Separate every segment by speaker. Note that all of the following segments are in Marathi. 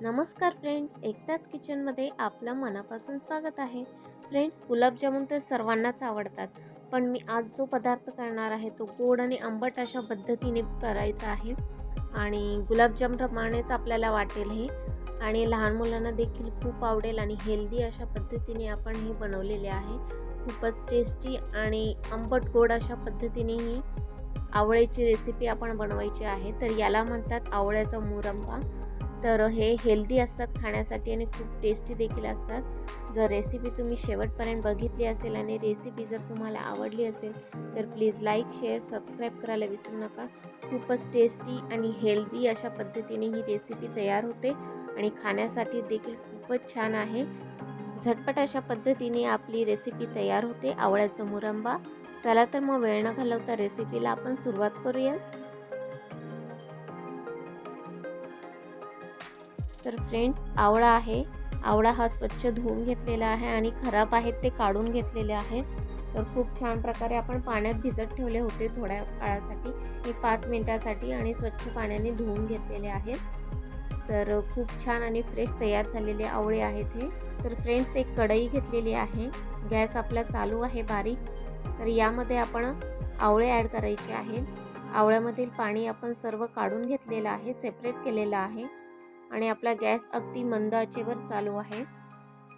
Speaker 1: नमस्कार फ्रेंड्स, एकताच किचनमध्ये आपलं मनापासून स्वागत आहे. फ्रेंड्स, गुलाबजामुन तर सर्वांनाच आवडतात, पण मी आज जो पदार्थ करणार आहे तो गोड आणि आंबट अशा पद्धतीने करायचा आहे आणि गुलाबजामप्रमाणेच आपल्याला वाटेल हे आणि लहान मुलांना देखील खूप आवडेल आणि हेल्दी अशा पद्धतीने आपण हे बनवलेले आहे. खूपच टेस्टी आणि आंबट गोड अशा पद्धतीने ही आवळ्याची रेसिपी आपण बनवायची आहे. तर याला म्हणतात आवळ्याचा मुरंबा. तर हे हेल्दी असतात खाण्यासाठी आणि खूप टेस्टी देखील असतात. जर रेसिपी तुम्ही शेवटपर्यंत बघितली असेल आणि रेसिपी जर तुम्हाला आवडली असेल तर प्लीज लाईक, शेअर, सबस्क्राईब करायला विसरू नका. खूपच टेस्टी आणि हेल्दी अशा पद्धतीने ही रेसिपी तयार होते आणि खाण्यासाठी देखील खूपच छान आहे. झटपट अशा पद्धतीने आपली रेसिपी तयार होते, आवळ्याचा मुरंबा. चला तर मग वेळ न घालवता रेसिपीला आपण सुरुवात करूया. तर फ्रेंड्स, आवळा आहे. आवळा हा स्वच्छ धुवून घेतलेला आहे आणि खराब आहेत ते काढून घेतलेले आहे. तर खूप छान प्रकारे आपण पाण्यात भिजत ठेवले होते थोड्या काळासाठी, मी 5 मिनिटासाठी, आणि स्वच्छ पाण्याने धुवून घेतलेले आहेत. तर खूप छान आणि फ्रेश तयार झालेले आवळे आहेत हे. तर फ्रेंड्स, एक कढई घेतलेली आहे. गॅस आपला चालू आहे बारीक. तर यामध्ये आपण आवळे ॲड करायचे आहे. आवळ्यामधील पाणी आपण सर्व काढून घेतलेलं आहे, सेपरेट केलेलं आहे आणि आपला गॅस अगदी मंद आचेवर चालू आहे.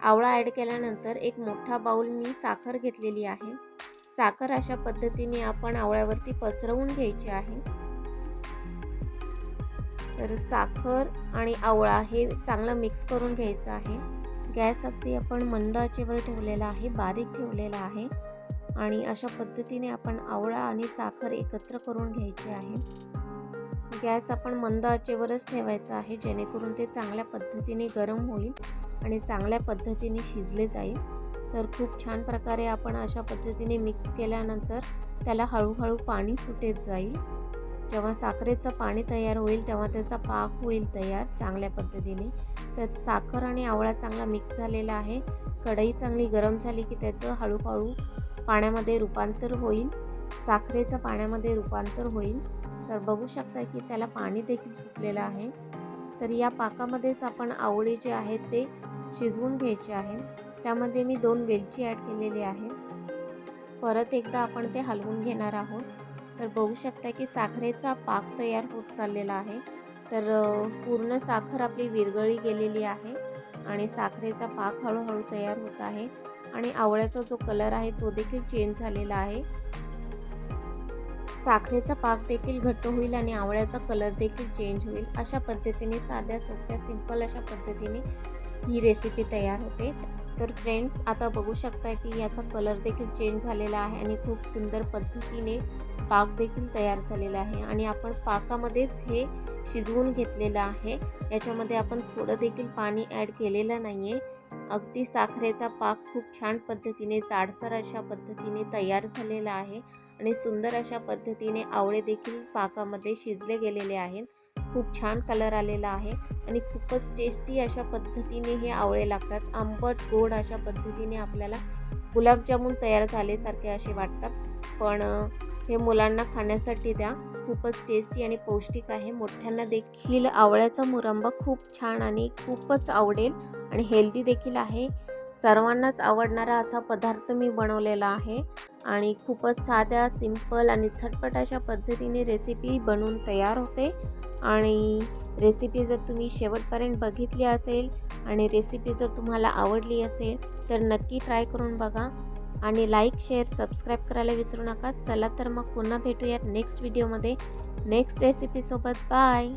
Speaker 1: आवळा ॲड केल्यानंतर एक मोठा बाउल मी साखर घेतलेली आहे. साखर अशा पद्धतीने आपण आवळ्यावरती पसरवून घ्यायची आहे. तर साखर आणि आवळा हे चांगलं मिक्स करून घ्यायचं आहे. गॅस अगदी आपण मंद आचेवर ठेवलेला आहे, बारीक ठेवलेला आहे आणि अशा पद्धतीने आपण आवळा आणि साखर एकत्र करून घ्यायची आहे. गॅस आपण मंद आचेवरच ठेवायचा आहे, जेणेकरून ते चांगल्या पद्धतीने गरम होईल आणि चांगल्या पद्धतीने शिजले जाईल. तर खूप छान प्रकारे आपण अशा पद्धतीने मिक्स केल्यानंतर त्याला हळूहळू पाणी सुटत जाईल. जेव्हा साखरेचं पाणी तयार होईल तेव्हा त्याचा पाक होईल तयार चांगल्या पद्धतीने. तर साखर आणि आवळा चांगला मिक्स झालेला आहे. कढई चांगली गरम झाली की त्याचं हळूहळू पाण्यामध्ये रूपांतर होईल, साखरेचं पाण्यामध्ये रूपांतर होईल. तर बघू शकता की त्याला पाणी देखील सुटलेलं आहे. तर या पाकामध्येच आपण आवळे जे आहेत ते शिजवून घ्यायचे आहे. त्यामध्ये मी 2 वेलची ॲड केलेली आहे. परत एकदा आपण ते हलवून घेणार आहोत. तर बघू शकता की साखरेचा पाक तयार होत चाललेला आहे. तर पूर्ण साखर आपली विरघळली गेलेली आहे आणि साखरेचा पाक हळूहळू तयार होत आहे आणि आवळ्याचा जो कलर आहे तो देखील चेंज झालेला आहे. साखरेचा पाक देखील घट्ट होईल आणि आवळ्याचा कलर देखील चेंज होईल. अशा पद्धतीने साध्या सोप्या सिंपल अशा पद्धतीने ही रेसिपी तयार होते. तर फ्रेंड्स, आता बघू शकता की याचा कलर देखील चेंज झालेला आहे आणि खूप सुंदर पद्धतीने पाक देखील तयार झालेला आहे आणि आपण पाकामध्येच हे शिजवून घेतलेलं आहे. याच्यामध्ये आपण थोडं देखील पाणी ॲड केलेलं नाही आहे. अगदी साखरेचा पाक खूप छान पद्धतीने जाडसर अशा पद्धतीने तयार झालेला आहे आणि सुंदर अशा पद्धतीने आवळे देखील पाकामध्ये शिजले गेलेले आहेत. खूप छान कलर आलेला आहे आणि खूपच टेस्टी अशा पद्धतीने हे आवळे लागतात. आंबट गोड अशा पद्धतीने आपल्याला गुलाबजामुन तयार झाल्यासारखे असे वाटतात. पण हे मुलांना खाण्यासाठी द्या, खूपच टेस्टी आणि पौष्टिक आहे. मोठ्यांना देखील आवळ्याचा मुरंबा खूप छान आणि खूपच आवडेल आणि हेल्दी देखील आहे. सर्वांनाच आवडणारा असा पदार्थ मी बनवलेला आहे आणि खूपच साध्या, सिंपल आणि झटपट अशा पद्धतीने रेसिपी बनवून तयार होते. आणि रेसिपी जर तुम्ही शेवटपर्यंत बघितली असेल आणि रेसिपी जर तुम्हाला आवडली असेल तर नक्की ट्राय करून बघा आणि लाईक, शेअर, सबस्क्राईब करायला विसरू नका. चला तर मग पुन्हा भेटूयात नेक्स्ट व्हिडिओमध्ये नेक्स्ट रेसिपीसोबत. बाय.